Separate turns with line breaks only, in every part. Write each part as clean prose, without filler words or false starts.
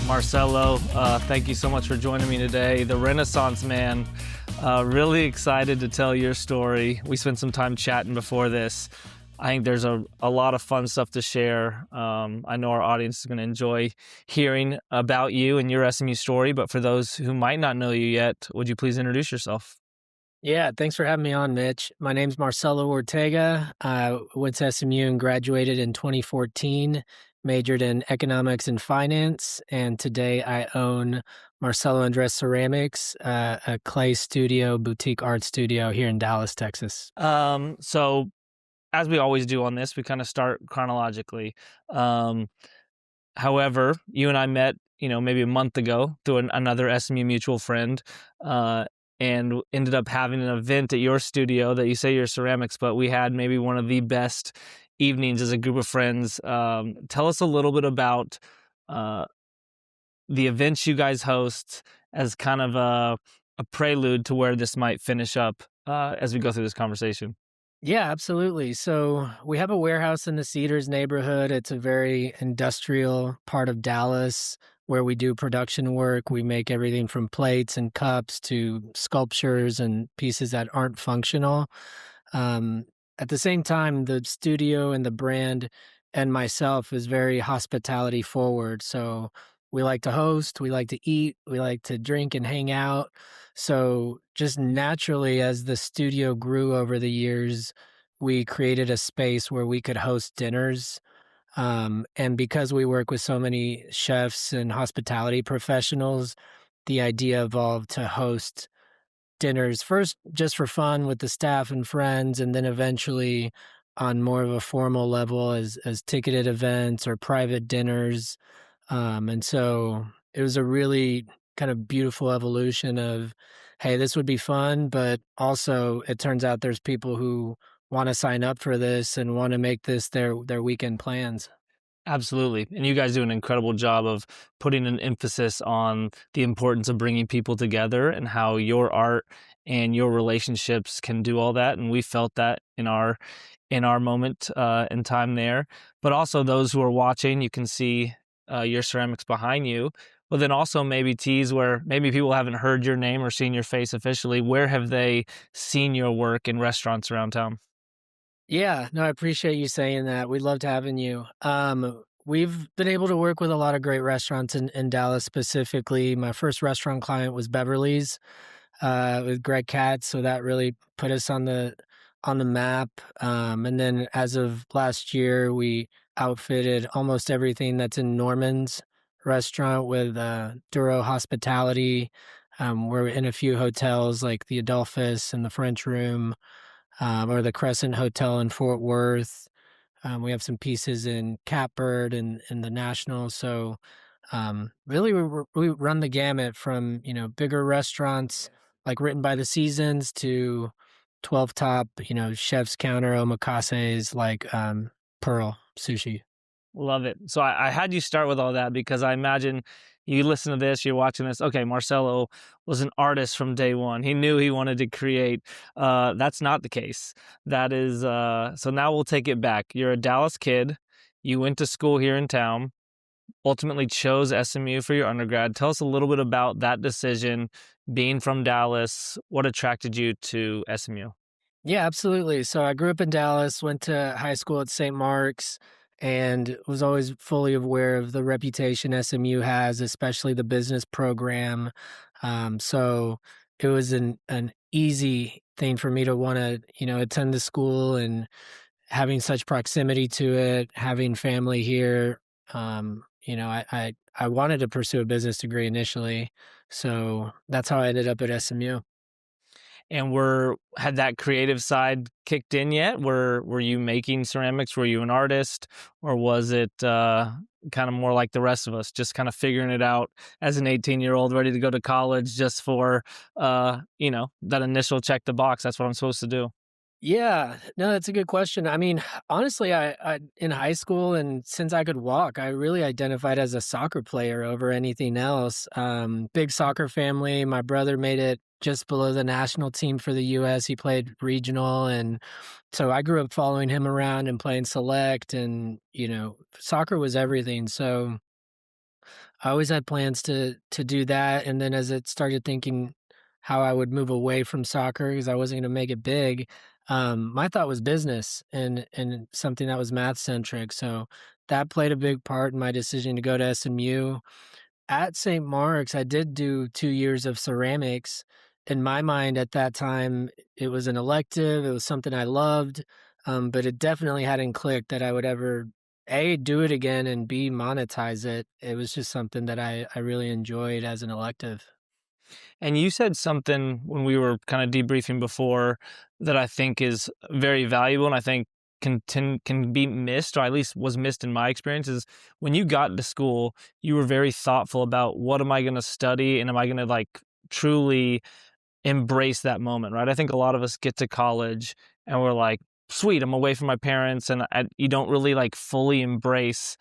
Marcello, thank you so much for joining me today. The Renaissance man, really excited to tell your story. We spent some time chatting before this. I think there's a lot of fun stuff to share. I know our audience is going to enjoy hearing about you and your SMU story, but for those who might not know you yet, would you please introduce yourself?
Yeah, thanks for having me on, Mitch. My name's Marcello Ortega. I went to SMU and graduated in 2014, majored in economics and finance, and today I own Marcello Andres Ceramics, a clay studio, boutique art studio here in Dallas, Texas.
So as we always do on this, we kind of start chronologically. Um, However, you and I met, maybe a month ago through another SMU mutual friend, and ended up having an event at your studio that you say you're ceramics, but we had maybe one of the best evenings as a group of friends. Tell us a little bit about uh, the events you guys host as kind of a prelude to where this might finish up as we go through this conversation.
Yeah, absolutely. So we have a warehouse in the Cedars neighborhood. It's a very industrial part of Dallas where we do production work. We make everything from plates and cups to sculptures and pieces that aren't functional. Um, at the same time, the studio and the brand and myself is very hospitality forward. So we like to host, we like to eat, we like to drink and hang out. So just naturally, as the studio grew over the years, we created a space where we could host dinners. And because we work with so many chefs and hospitality professionals, the idea evolved to host dinners first just for fun with the staff and friends, and then eventually on more of a formal level as ticketed events or private dinners. And so it was a really kind of beautiful evolution of, hey, this would be fun, but also it turns out there's people who want to sign up for this and want to make this their weekend plans.
Absolutely. And you guys do an incredible job of putting an emphasis on the importance of bringing people together and how your art and your relationships can do all that. And we felt that in our moment in time there. But also those who are watching, you can see your ceramics behind you. But then also maybe tease where maybe people haven't heard your name or seen your face officially. Where have they seen your work in restaurants around town?
Yeah, no, I appreciate you saying that. We loved having you. We've been able to work with a lot of great restaurants in Dallas specifically. My first restaurant client was Beverley's with Greg Katz, so that really put us on the map. And then as of last year, we outfitted almost everything that's in Norman's restaurant with Duro Hospitality. We're in a few hotels like the Adolphus and the French Room, or the Crescent Hotel in Fort Worth. We have some pieces in Catbird and the National. So really, we run the gamut from bigger restaurants like Written by the Seasons to 12 top chef's counter omakases like Pearl Sushi.
Love it. So I had you start with all that because I imagine you listen to this, you're watching this. Okay, Marcello was an artist from day one. He knew he wanted to create. That's not the case. That is, so now we'll take it back. You're a Dallas kid. You went to school here in town, ultimately chose SMU for your undergrad. Tell us a little bit about that decision, being from Dallas. What attracted you to SMU?
Yeah, absolutely. So I grew up in Dallas, went to high school at St. Mark's, and was always fully aware of the reputation SMU has, especially the business program. So it was an easy thing for me to want to, attend the school, and having such proximity to it, having family here. I wanted to pursue a business degree initially, so that's how I ended up at SMU.
And had that creative side kicked in yet? Were you making ceramics? Were you an artist, or was it kind of more like the rest of us, just kind of figuring it out as an 18-year-old ready to go to college just for that initial check the box? That's what I'm supposed to do.
Yeah, no, that's a good question. I mean, honestly, I in high school and since I could walk, I really identified as a soccer player over anything else. Big soccer family. My brother made it just below the national team for the U.S. He played regional, and so I grew up following him around and playing select, and soccer was everything. So I always had plans to do that, and then as it started thinking how I would move away from soccer because I wasn't gonna make it big, my thought was business and something that was math centric, so that played a big part in my decision to go to SMU. At St. Mark's, I did do 2 years of ceramics. In my mind at that time, it was an elective, it was something I loved, but it definitely hadn't clicked that I would ever, A, do it again, and B, monetize it. It was just something that I really enjoyed as an elective.
And you said something when we were kind of debriefing before that I think is very valuable and I think can be missed, or at least was missed in my experience, is when you got into school, you were very thoughtful about what am I going to study and am I going to like truly embrace that moment, right? I think a lot of us get to college and we're like, sweet, I'm away from my parents, and you don't really like fully embrace.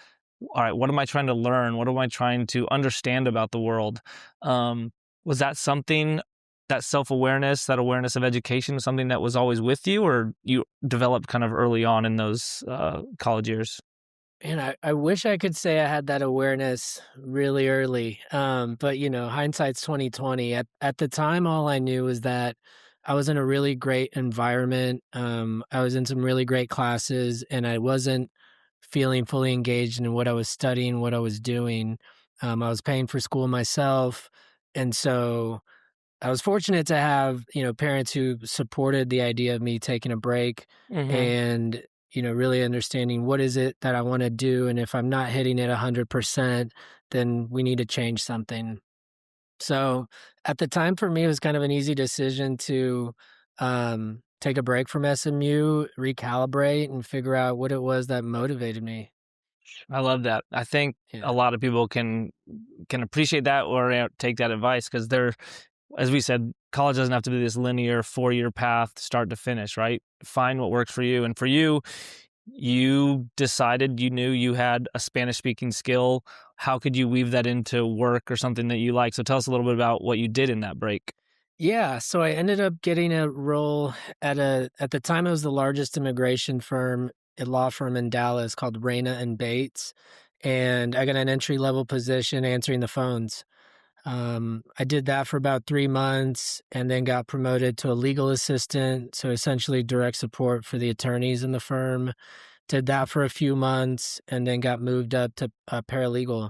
All right, what am I trying to learn? What am I trying to understand about the world? Um, was that something, that self awareness, that awareness of education, something that was always with you, or you developed kind of early on in those college years?
And I wish I could say I had that awareness really early. But hindsight's 2020. At the time, all I knew was that I was in a really great environment. I was in some really great classes, and I wasn't feeling fully engaged in what I was studying, what I was doing. I was paying for school myself, and so I was fortunate to have, parents who supported the idea of me taking a break
Hmm.
and, really understanding what is it that I want to do. And if I'm not hitting it 100%, then we need to change something. So at the time for me, it was kind of an easy decision to take a break from SMU, recalibrate, and figure out what it was that motivated me.
I love that. I think a
Yeah.
lot of people can appreciate that or take that advice because they're, as we said, college doesn't have to be this linear 4-year path, start to finish, right? Find what works for you. And for you, you decided you knew you had a Spanish speaking skill. How could you weave that into work or something that you like? So tell us a little bit about what you did in that break.
Yeah, so I ended up getting a role at the time it was the largest immigration firm, a law firm in Dallas called Reyna and Bates, and I got an entry level position answering the phones. I did that for about 3 months and then got promoted to a legal assistant, so essentially direct support for the attorneys in the firm. Did that for a few months and then got moved up to a paralegal.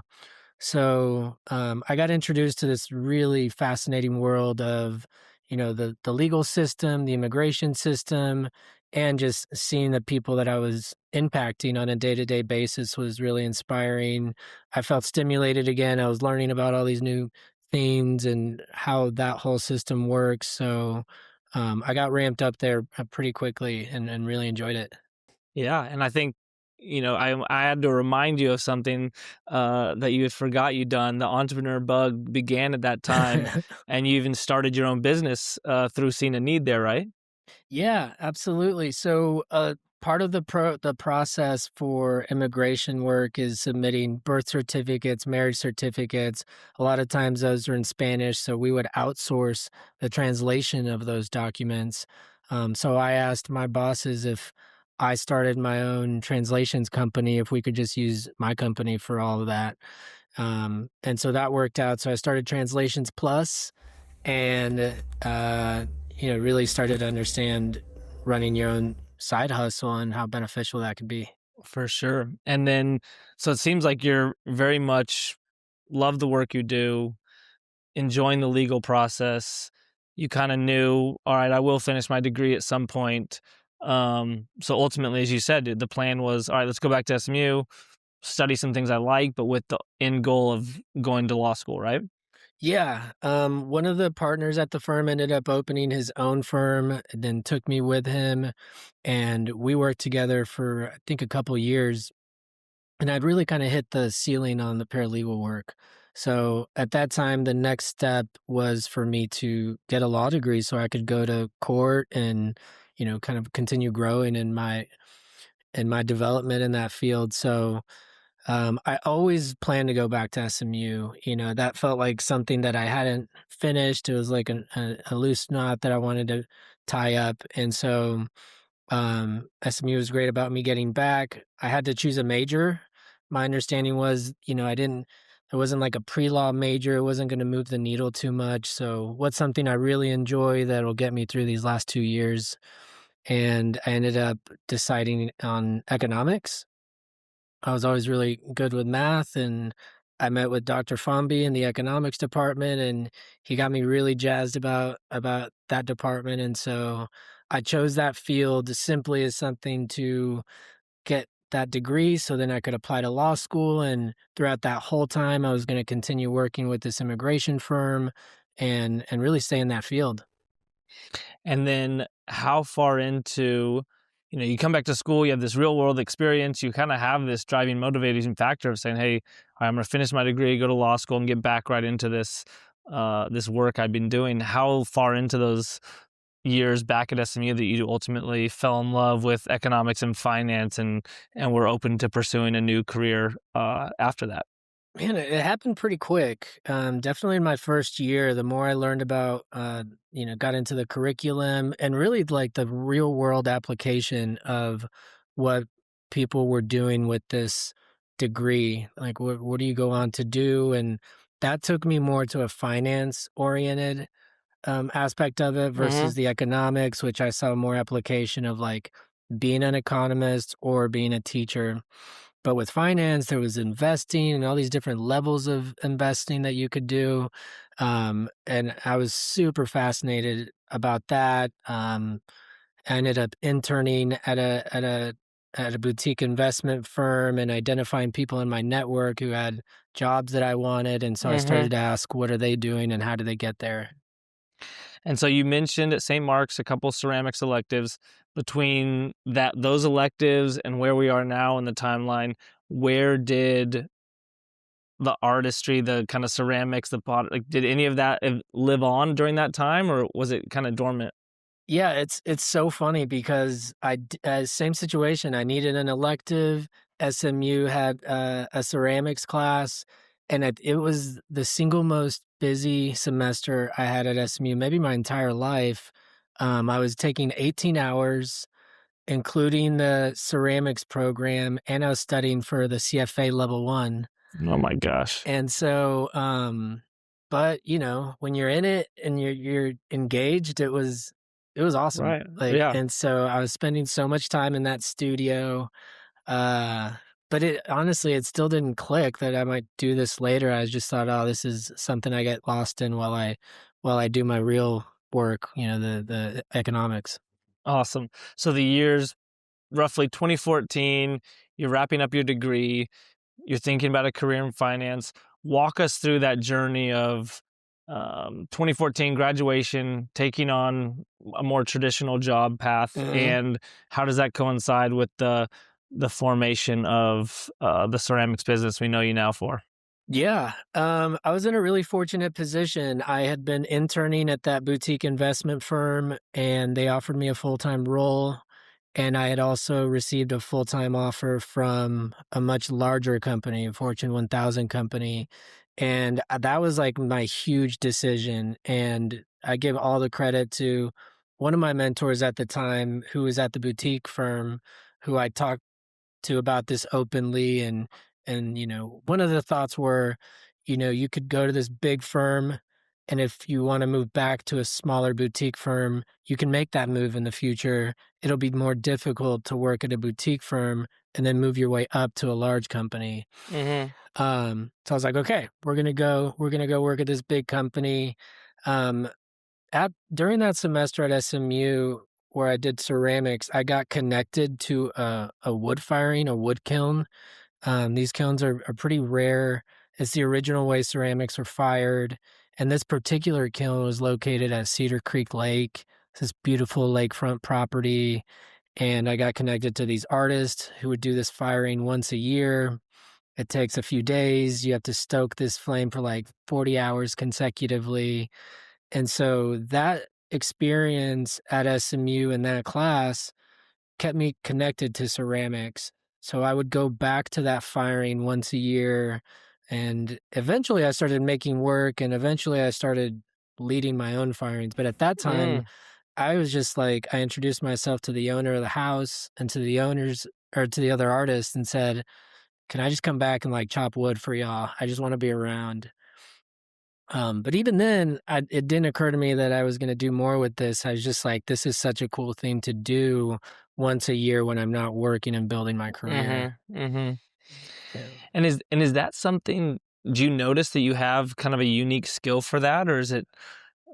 So I got introduced to this really fascinating world of, the legal system, the immigration system, and just seeing the people that I was impacting on a day to day basis was really inspiring. I felt stimulated again. I was learning about all these new things and how that whole system works. So I got ramped up there pretty quickly and really enjoyed it.
Yeah, and I think, I had to remind you of something, that you had forgot you'd done. The entrepreneur bug began at that time, and you even started your own business, through seeing a need there, right?
Yeah, absolutely. So, part of the process for immigration work is submitting birth certificates, marriage certificates. A lot of times those are in Spanish, so we would outsource the translation of those documents. So I asked my bosses if I started my own translations company, if we could just use my company for all of that. And so that worked out. So I started Translations Plus and really started to understand running your own side hustle and how beneficial that could be.
For sure. And then, so it seems like you're very much love the work you do, enjoying the legal process. You kind of knew, all right, I will finish my degree at some point. So ultimately, as you said, the plan was, all right, let's go back to SMU, study some things I like, but with the end goal of going to law school, right?
Yeah, one of the partners at the firm ended up opening his own firm, and then took me with him, and we worked together for I think a couple years. And I'd really kind of hit the ceiling on the paralegal work. So at that time, the next step was for me to get a law degree so I could go to court and, kind of continue growing in my development in that field. So I always planned to go back to SMU. That felt like something that I hadn't finished. It was like a loose knot that I wanted to tie up. And so SMU was great about me getting back. I had to choose a major. My understanding was, there It wasn't like a pre-law major, it wasn't gonna move the needle too much, so what's something I really enjoy that'll get me through these last 2 years? And I ended up deciding on economics. I was always really good with math, and I met with Dr. Fomby in the economics department, and he got me really jazzed about that department, and so I chose that field simply as something to get that degree so then I could apply to law school, and throughout that whole time, I was gonna continue working with this immigration firm and really stay in that field.
And then how far into, you come back to school, you have this real world experience, you kind of have this driving motivating factor of saying, hey, I'm going to finish my degree, go to law school and get back right into this work I've been doing. How far into those years back at SMU that you ultimately fell in love with economics and finance and were open to pursuing a new career after that?
Man, it happened pretty quick. Definitely in my first year, the more I learned about, got into the curriculum and really like the real world application of what people were doing with this degree. Like, what do you go on to do? And that took me more to a finance oriented aspect of it versus
Hmm.
the economics, which I saw more application of like being an economist or being a teacher. But with finance, there was investing and all these different levels of investing that you could do. And I was super fascinated about that. I ended up interning at a boutique investment firm and identifying people in my network who had jobs that I wanted. And so I
Hmm.
started to ask, what are they doing and how do they get there?
And so you mentioned at St. Mark's a couple ceramics electives. Between those electives and where we are now in the timeline, where did the artistry, the kind of ceramics, the pot, like, did any of that live on during that time, or was it kind of dormant?
Yeah, it's so funny because same situation. I needed an elective. SMU had a ceramics class, and it was the single most busy semester I had at SMU, maybe my entire life. I was taking 18 hours, including the ceramics program, and I was studying for the CFA level one.
Oh my gosh.
And so, but, when you're in it and you're engaged, it was awesome.
Right.
Like,
Yeah.
and so I was spending so much time in that studio, uh, but it honestly, it still didn't click that I might do this later. I just thought, "Oh, this is something I get lost in while I do my real work," the economics.
Awesome. So the years roughly 2014, you're wrapping up your degree, you're thinking about a career in finance. Walk us through that journey of 2014 graduation, taking on a more traditional job path,
Mhm.
and how does that coincide with the formation of the ceramics business we know you now for?
Yeah, I was in a really fortunate position. I had been interning at that boutique investment firm, and they offered me a full-time role. And I had also received a full-time offer from a much larger company, a Fortune 1000 company. And that was like my huge decision. And I give all the credit to one of my mentors at the time who was at the boutique firm, who I talked to about this openly and one of the thoughts were you could go to this big firm, and if you want to move back to a smaller boutique firm you can make that move in the future. It'll be more difficult to work at a boutique firm and then move your way up to a large company.
Hmm.
So I was like, okay, we're gonna go work at this big company. um at During that semester at SMU where I did ceramics, I got connected to a wood firing, a wood kiln. These kilns are pretty rare. It's the original way ceramics were fired, and this particular kiln was located at Cedar Creek Lake. It's this beautiful lakefront property, and I got connected to these artists who would do this firing once a year. It takes a few days. You have to stoke this flame for like 40 hours consecutively. And so that experience at SMU in that class kept me connected to ceramics. So I would go back to that firing once a year. And eventually I started making work and eventually I started leading my own firings. But at that time,
Mm.
I was just like, I introduced myself to the owner of the house and to the owners or to the other artists and said, can I just come back and like chop wood for y'all? I just want to be around. But even then, it didn't occur to me that I was going to do more with this. I was just like, this is such a cool thing to do once a year when I'm not working and building my career.
Mhm, mhm.
Yeah.
And is that something, do you notice that you have kind of a unique skill for that? Or is it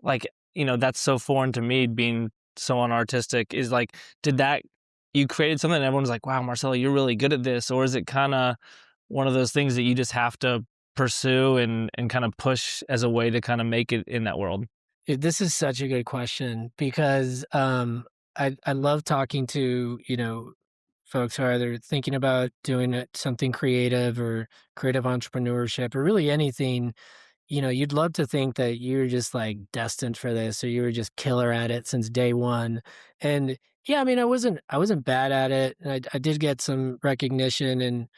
like, that's so foreign to me being so unartistic, is like, did that, you created something and everyone's like, wow, Marcello, you're really good at this? Or is it kind of one of those things that you just have to pursue and kind of push as a way to kind of make it in that world?
This is such a good question because I love talking to folks who are either thinking about doing something creative or creative entrepreneurship or really anything. You'd love to think that you're just like destined for this or you were just killer at it since day one. And yeah, I mean, I wasn't bad at it. And I did get some recognition in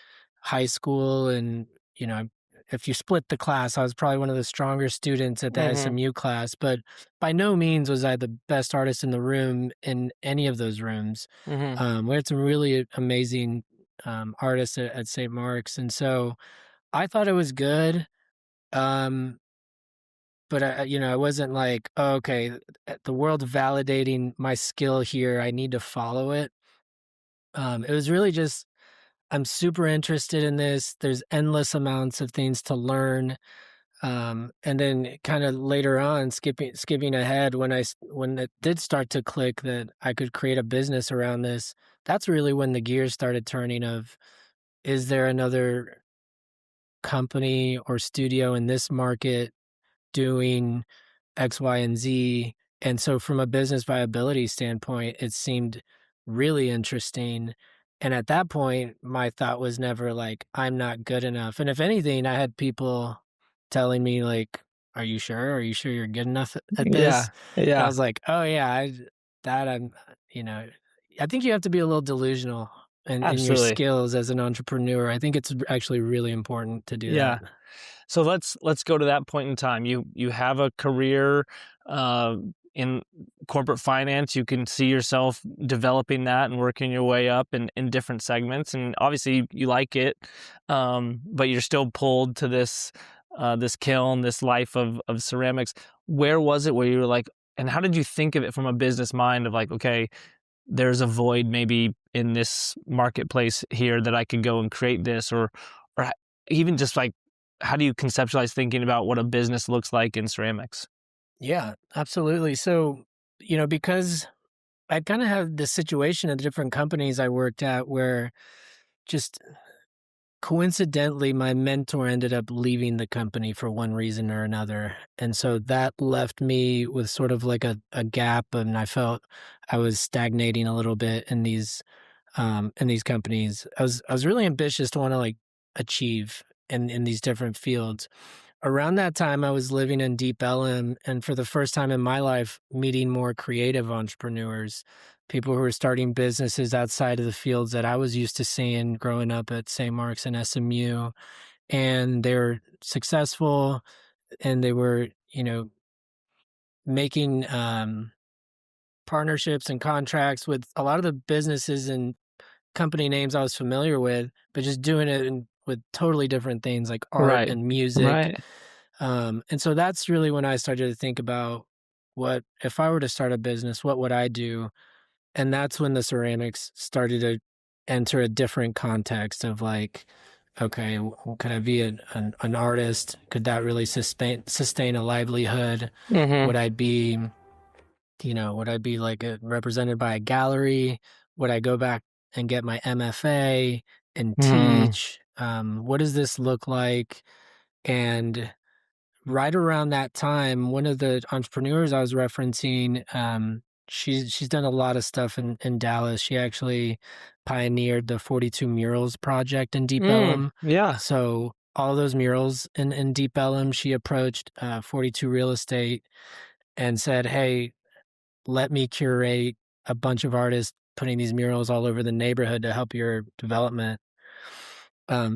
high school. And, you know, if you split the class, I was probably one of the stronger students at the
Mhm,
SMU class, but by no means was I the best artist in the room in any of those rooms.
mhm.
We had some really amazing artists at St. Mark's. And so I thought it was good. Um, but I wasn't like, "Oh, okay, the world's validating my skill here. I need to follow it." It was really just, I'm super interested in this. There's endless amounts of things to learn. And then kind of later on, skipping ahead, when it did start to click that I could create a business around this, that's really when the gears started turning of, is there another company or studio in this market doing X, Y, and Z. And so from a business viability standpoint, it seemed really interesting. And at that point, my thought was never like, I'm not good enough. And if anything, I had people telling me like, are you sure? Are you sure you're good enough at
Yeah,
this? And I
yeah,
was like, oh yeah, that I'm, you know, I think you have to be a little delusional in your
absolutely.
skills as an entrepreneur. I think it's actually really important to do that.
Yeah. So let's go to that point in time. You have a career uh, in corporate finance. You can see yourself developing that and working your way up in different segments. And obviously you like it, but you're still pulled to this kiln, this life of ceramics. Where was it where you were like, and how did you think of it from a business mind of like, okay, there's a void maybe in this marketplace here that I could go and create this, or even just like, how do you conceptualize thinking about what a business looks like in ceramics?
Yeah, absolutely. So, because I kind of have this situation at the different companies I worked at where just coincidentally my mentor ended up leaving the company for one reason or another. And so that left me with sort of like a gap, and I felt I was stagnating a little bit in these companies. I was really ambitious to want to like achieve in these different fields. Around that time, I was living in Deep Ellum, and for the first time in my life, meeting more creative entrepreneurs, people who were starting businesses outside of the fields that I was used to seeing growing up at St. Mark's and SMU. And they were successful, and they were, making partnerships and contracts with a lot of the businesses and company names I was familiar with, but just doing it with totally different things like art
Right.
and music.
Right.
And so that's really when I started to think about, what if I were to start a business, what would I do? And that's when the ceramics started to enter a different context of like, okay, could I be an artist? Could that really sustain a livelihood?
Mhm.
Would I be, would I be like represented by a gallery? Would I go back and get my MFA and
Mm.
teach? What does this look like? And right around that time, one of the entrepreneurs I was referencing, she's done a lot of stuff in Dallas. She actually pioneered the 42 Murals project in Deep
Mm.
Ellum.
Yeah.
So all those murals in Deep Ellum, she approached 42 Real Estate and said, "Hey, let me curate a bunch of artists putting these murals all over the neighborhood to help your development."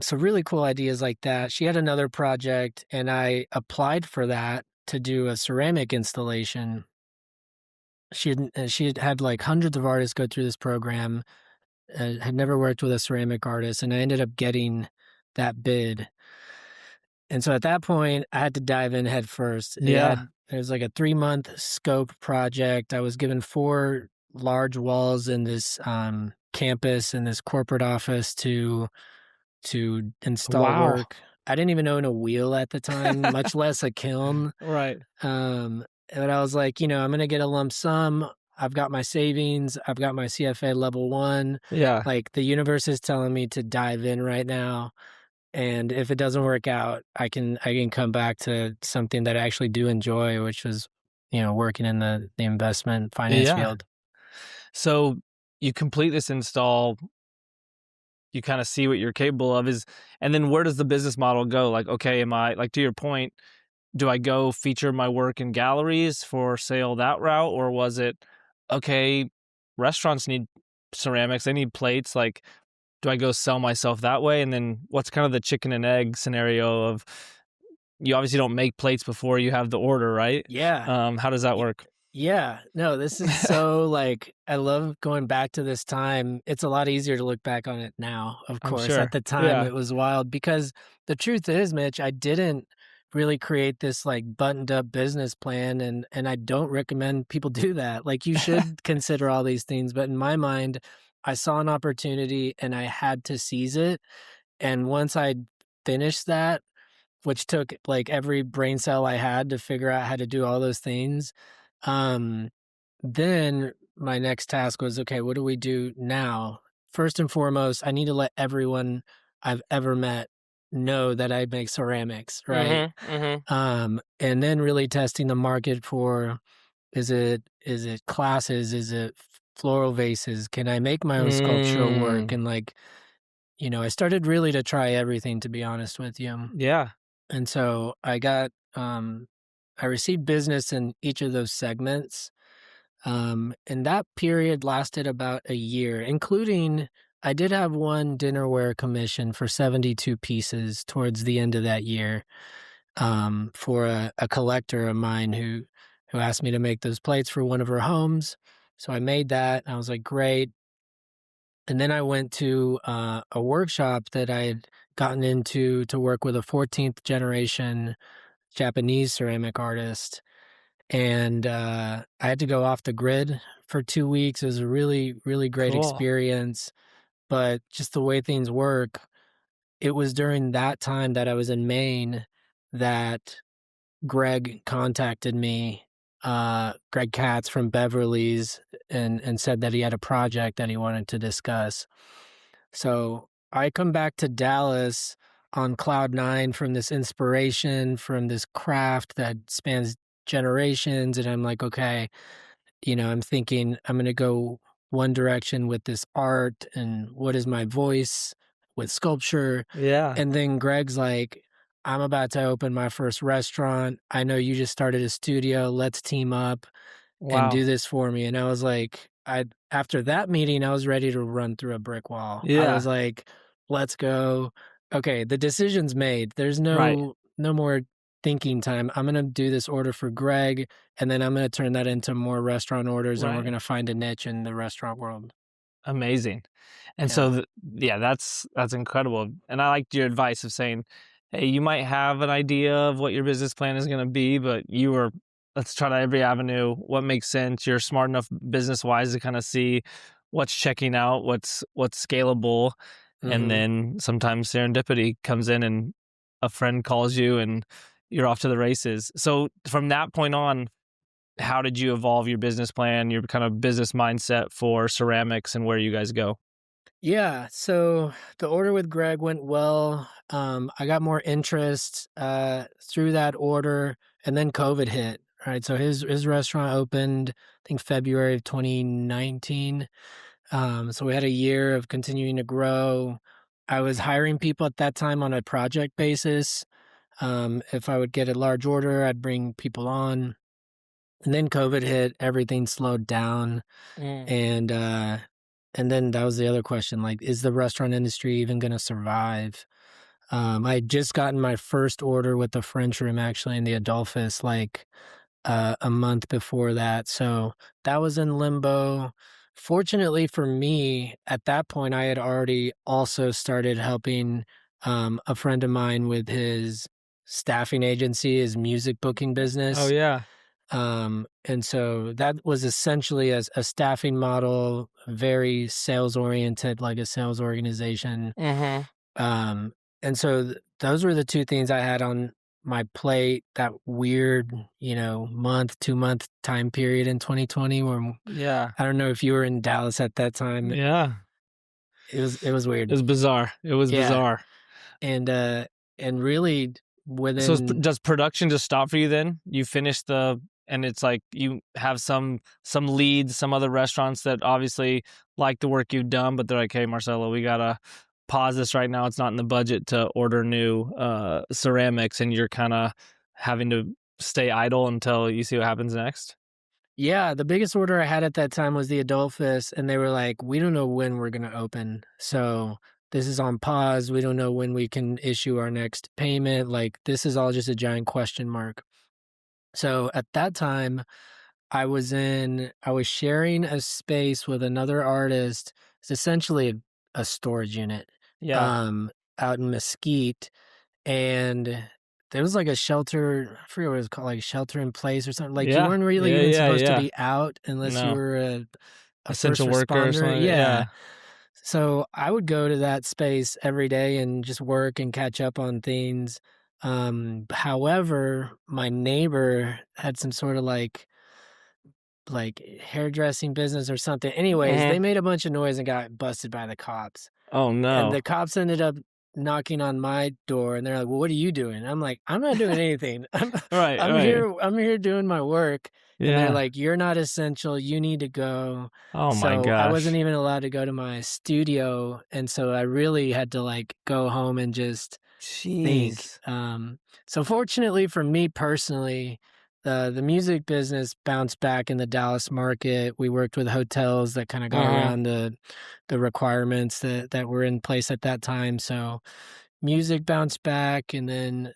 So really cool ideas like that. She had another project, and I applied for that to do a ceramic installation. She had had like hundreds of artists go through this program. Had never worked with a ceramic artist, and I ended up getting that bid. And so at that point, I had to dive in head first.
Yeah.
It was like a 3-month scope project. I was given 4 large walls in this, campus in this corporate office to install
Wow.
work. I didn't even own a wheel at the time, much less a kiln.
Right.
Um, but I was like, I'm gonna get a lump sum. I've got my savings. I've got my CFA level 1.
Yeah.
Like, the universe is telling me to dive in right now. And if it doesn't work out, I can come back to something that I actually do enjoy, which was, working in the investment finance
Yeah.
field.
So you complete this install, you kind of see what you're capable of and then where does the business model go? Like, okay, am I like to your point, do I go feature my work in galleries for sale that route? Or was it, okay, restaurants need ceramics, they need plates. Like, do I go sell myself that way? And then what's kind of the chicken and egg scenario of you obviously don't make plates before you have the order, right?
Yeah.
How does that
Y
work?
yeah. No, this is so, like, I love going back to this time. It's a lot easier to look back on it now, of
I'm
course. At
sure.
the time,
Yeah.
it was wild because the truth is, Mitch, I didn't really create this, like, buttoned up business plan, and I don't recommend people do that. Like, you should consider all these things, but in my mind, I saw an opportunity and I had to seize it, and once I finished that, which took, like, every brain cell I had to figure out how to do all those things, um, then my next task was, okay, what do we do now? First and foremost, I need to let everyone I've ever met know that I make ceramics, right?
Mhm, mhm.
And then really testing the market for, is it classes? Is it floral vases? Can I make my own sculptural work?
Mm,
And like, I started really to try everything, to be honest with you.
yeah,
And so I received business in each of those segments. And that period lasted about a year, including I did have one dinnerware commission for 72 pieces towards the end of that year, for a collector of mine who asked me to make those plates for one of her homes. So I made that. And I was like, great. And then I went to a workshop that I had gotten into to work with a 14th generation Japanese ceramic artist. And I had to go off the grid for 2 weeks. It was a really, really great
cool.
experience. But just the way things work, it was during that time that I was in Maine that Greg contacted me, Greg Katz from Beverley's, and said that he had a project that he wanted to discuss. So I come back to Dallas on cloud nine from this inspiration, from this craft that spans generations. And I'm like, okay, I'm thinking I'm going to go one direction with this art and what is my voice with sculpture.
Yeah,
And then Greg's like, I'm about to open my first restaurant. I know you just started a studio. Let's team up and do
wow.
this for me. And I was like, after that meeting, I was ready to run through a brick wall. I was
Yeah,
like, let's go. Okay, the decision's made. There's
right,
no more thinking time. I'm gonna do this order for Greg, and then I'm gonna turn that into more restaurant orders, and we're
right.
gonna find a niche in the restaurant world.
Amazing. And
Yeah.
so yeah, that's incredible. And I liked your advice of saying, "Hey, you might have an idea of what your business plan is gonna be, but you are let's try to every avenue, what makes sense. You're smart enough business-wise to kinda see what's checking out, what's scalable, and
Hmm.
then sometimes serendipity comes in and a friend calls you and you're off to the races." So from that point on, how did you evolve your business plan, your kind of business mindset for ceramics and where you guys go?
Yeah. So the order with Greg went well. I got more interest through that order, and then COVID hit. Right. So his restaurant opened, I think February of 2019. So we had a year of continuing to grow. I was hiring people at that time on a project basis. If I would get a large order, I'd bring people on. And then COVID hit, everything slowed down.
Mm,
And and then that was the other question, like, is the restaurant industry even gonna survive? I had just gotten my first order with the French room actually in the Adolphus, like, a month before that, so that was in limbo. Fortunately for me, at that point, I had already also started helping A friend of mine with his staffing agency, his music booking
Oh
business.
yeah.
And so that was essentially a staffing model, very sales oriented, like a sales organization.
Mhm.
Um, and so those were the two things I had on my plate. That weird, month, 2 month time period in 2020, where
Yeah.
I don't know if you were in Dallas at that time.
Yeah.
It was
It
weird.
was bizarre. It was
Yeah,
bizarre.
and really
So
within.
does production just stop for you then? You finish and it's like you have some leads, some other restaurants that obviously like the work you've done, but they're like, "Hey, Marcello, we gotta pause this right now. It's not in the budget to order new ceramics," and you're kind of having to stay idle until you see what happens next.
Yeah, the biggest order I had at that time was the adult fist, and they were like, "We don't know when we're gonna open, so this is on pause. We don't know when we can issue our next payment. Like, this is all just a giant question mark." So at that time, I was sharing a space with another artist. It's essentially a storage unit,
Yeah.
um, out in Mesquite, and there was like a shelter. I forget what it was called, like shelter in place or something. Like you
Yeah.
weren't really
Yeah.
even
Yeah.
supposed to
Yeah.
be out unless you
No.
were a first
Essential worker or
responder.
something.
Yeah.
Yeah.
So I would go to that space every day and just work and catch up on things. However, my neighbor had some sort of like hairdressing business or something. Anyways, they
Mhm.
made a bunch of noise and got busted by the cops.
Oh
And
no.
the cops ended up knocking on my door, and they're like, "Well, what are you doing?" I'm like, "I'm not doing anything.
Right.
I'm
Right.
here doing my work." And they're
Yeah.
like, "You're not essential. You need to go."
Oh my
So I wasn't
gosh.
even allowed to go to my studio, and so I really had to like go home and just think.
Jeez.
So fortunately for me personally, the music business bounced back in the Dallas market. We worked with hotels that kind of got
Mhm.
around the requirements that were in place at that time. So music bounced back, and then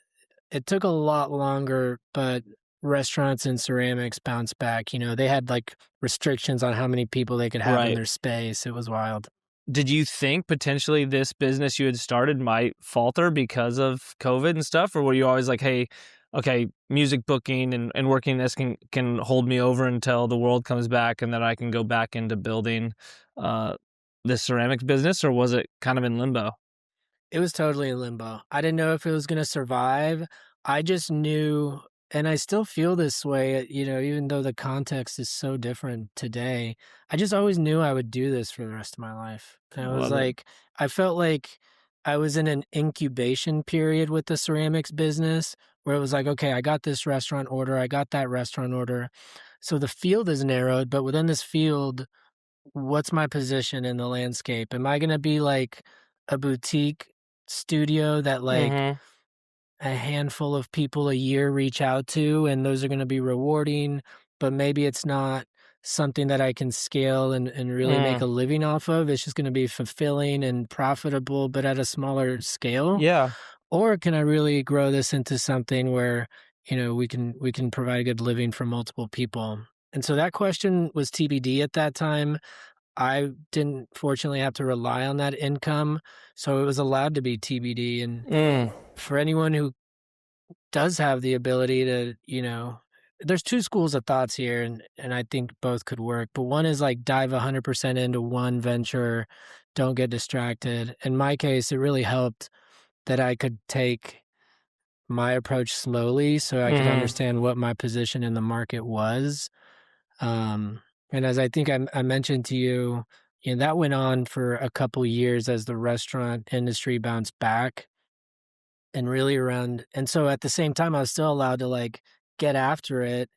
it took a lot longer, but restaurants and ceramics bounced back. They had like restrictions on how many people they could have in
Right.
their space. It was wild.
Did you think potentially this business you had started might falter because of COVID and stuff? Or were you always like, hey, okay, music booking and working this can hold me over until the world comes back and then I can go back into building uh this ceramics business, or was it kind of in limbo?
It was totally in limbo. I didn't know if it was gonna survive. I just knew, and I still feel this way, even though the context is so different today. I just always knew I would do this for the rest of my life. And
I love it.
I felt like I was in an incubation period with the ceramics business where it was like, okay, I got this restaurant order, I got that restaurant order. So the field is narrowed, but within this field, what's my position in the landscape? Am I gonna be like a boutique studio that like
Mhm.
a handful of people a year reach out to and those are gonna be rewarding, but maybe it's not something that I can scale and really make
Mm.
a living off of. It's just gonna be fulfilling and profitable, but at a smaller scale.
Yeah.
Or can I really grow this into something where, we can provide a good living for multiple people? And so that question was TBD at that time. I didn't fortunately have to rely on that income, so it was allowed to be TBD. And
Mm.
for anyone who does have the ability to, there's two schools of thoughts here, and I think both could work. But one is like dive 100% into one venture, don't get distracted. In my case, it really helped that I could take my approach slowly so I could
Mhm.
understand what my position in the market was. And as I think I mentioned to you, that went on for a couple years as the restaurant industry bounced back and really around. And so at the same time, I was still allowed to like get after it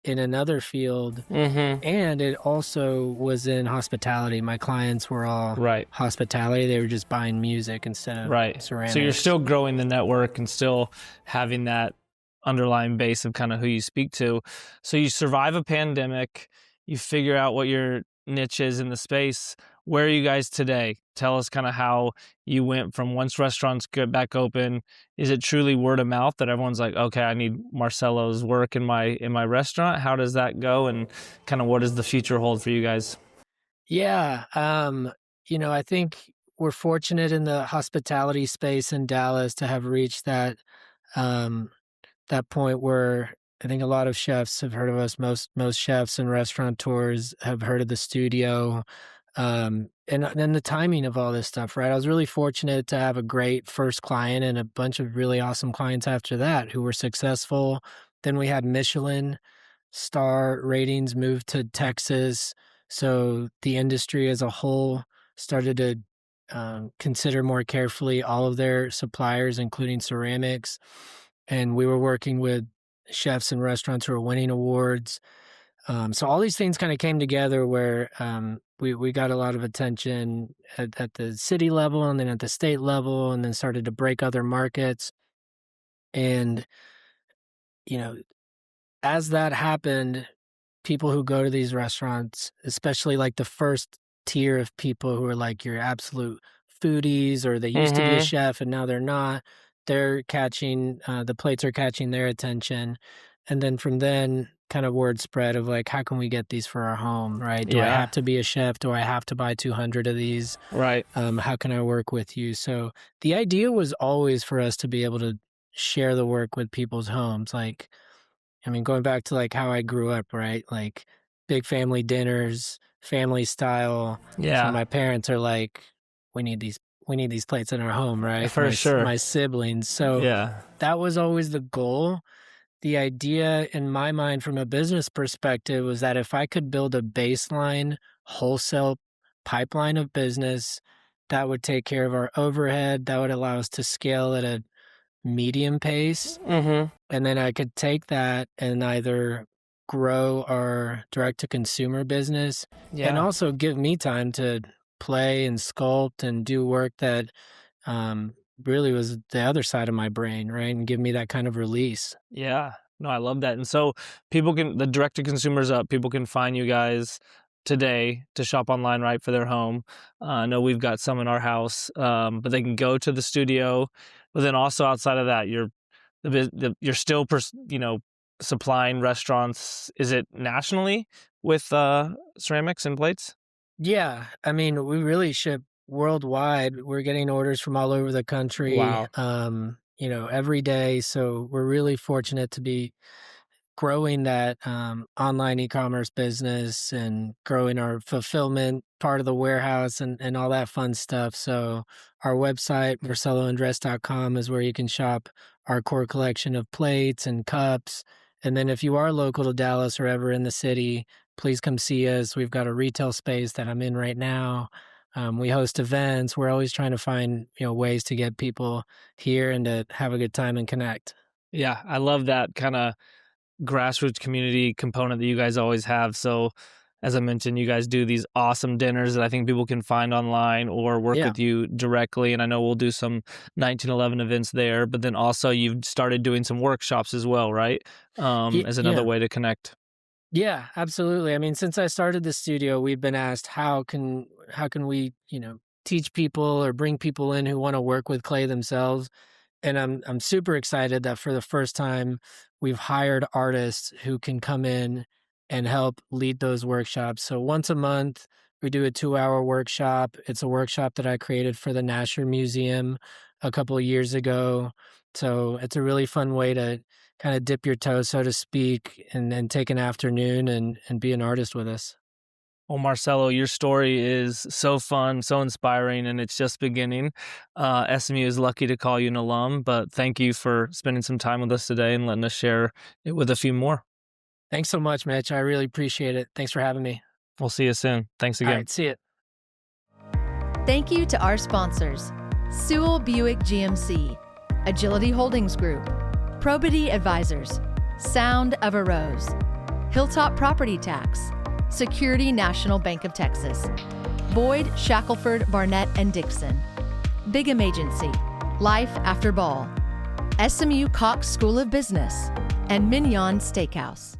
in another field.
Mhm.
And it also was in hospitality. My clients were all
Right.
hospitality. They were just buying music instead of
Right. So you're
ceramics.
still growing the network and still having that underlying base of kind of who you speak to. So you survive a pandemic, you figure out what your niche is in the space. Where are you guys today? Tell us kind of how you went from once restaurants get back open. Is it truly word of mouth that everyone's like, okay, I need Marcello's work in my restaurant? How does that go? And kind of what does the future hold for you guys?
Yeah. I think we're fortunate in the hospitality space in Dallas to have reached um, that point where I think a lot of chefs have heard of us. Most chefs and restaurateurs have heard of the studio, and then the timing of all this stuff, right? I was really fortunate to have a great first client and a bunch of really awesome clients after that who were successful. Then we had Michelin star ratings moved to Texas, so the industry as a whole started to consider more carefully all of their suppliers, including ceramics. And we were working with chefs and restaurants who were winning awards. So all these things kind of came together where we got a lot of attention at the city level and then at the state level, and then started to break other markets. And you know, as that happened, people who go to these restaurants, especially like the first tier of people who are like your absolute foodies, or they used to be a
Mhm.
chef and now they're not, they're catching, the plates are catching their attention. And then from then, kind of word spread of like, how can we get these for our home, right? Do I
Yeah.
have to be a chef? Do I have to buy 200 of these?
Right.
How can I work with you? So the idea was always for us to be able to share the work with people's homes. Like, I mean, going back to like how I grew up, right? Like big family dinners, family style. So
Yeah.
my parents are like, we need these plates in our home, right?
For sure.
My siblings. So
Yeah.
that was always the goal. The idea in my mind from a business perspective was that if I could build a baseline wholesale pipeline of business that would take care of our overhead, that would allow us to scale at a medium pace,
Mhm.
and then I could take that and either grow our direct to consumer business and
Yeah.
also give me time to play and sculpt and do work that really was the other side of my brain, right? And give me that kind of release.
Yeah. No, I love that. And so the direct to consumers up, people can find you guys today to shop online, right, for their home. I know we've got some in our house, but they can go to the studio. But then also outside of that, you're still, supplying restaurants. Is it nationally with ceramics and plates?
Yeah, I mean, we really ship worldwide. We're getting orders from all over the country,
Wow.
every day. So we're really fortunate to be growing that online e-commerce business and growing our fulfillment part of the warehouse and all that fun stuff. So our website, marcelloandres.com, is where you can shop our core collection of plates and cups. And then if you are local to Dallas or ever in the city, please come see us. We've got a retail space that I'm in right now. We host events. We're always trying to find, ways to get people here and to have a good time and connect.
Yeah, I love that kind of grassroots community component that you guys always have. So, as I mentioned, you guys do these awesome dinners that I think people can find online or work
Yeah.
with you directly. And I know we'll do some 1911 events there, but then also you've started doing some workshops as well, right? As another
Yeah.
way to connect.
Yeah, absolutely. I mean, since I started the studio, we've been asked how can we, teach people or bring people in who want to work with clay themselves. And I'm super excited that for the first time we've hired artists who can come in and help lead those workshops. So once a month we do a 2-hour workshop. It's a workshop that I created for the Nasher Museum a couple of years ago. So it's a really fun way to kind of dip your toe, so to speak, and then take an afternoon and be an artist with us.
Well, Marcelo, your story is so fun, so inspiring, and it's just beginning. SMU is lucky to call you an alum, but thank you for spending some time with us today and letting us share it with a few more.
Thanks so much, Mitch. I really appreciate it. Thanks for having me.
We'll see you soon. Thanks
All
again.
right, see you.
Thank you to our sponsors, Sewell Buick GMC, Agility Holdings Group, Probity Advisors, Sound of a Rose, Hilltop Property Tax, Security National Bank of Texas, Boyd, Shackelford, Barnett, and Dixon, Bigham Agency, Life After Ball, SMU Cox School of Business, and Mignon Steakhouse.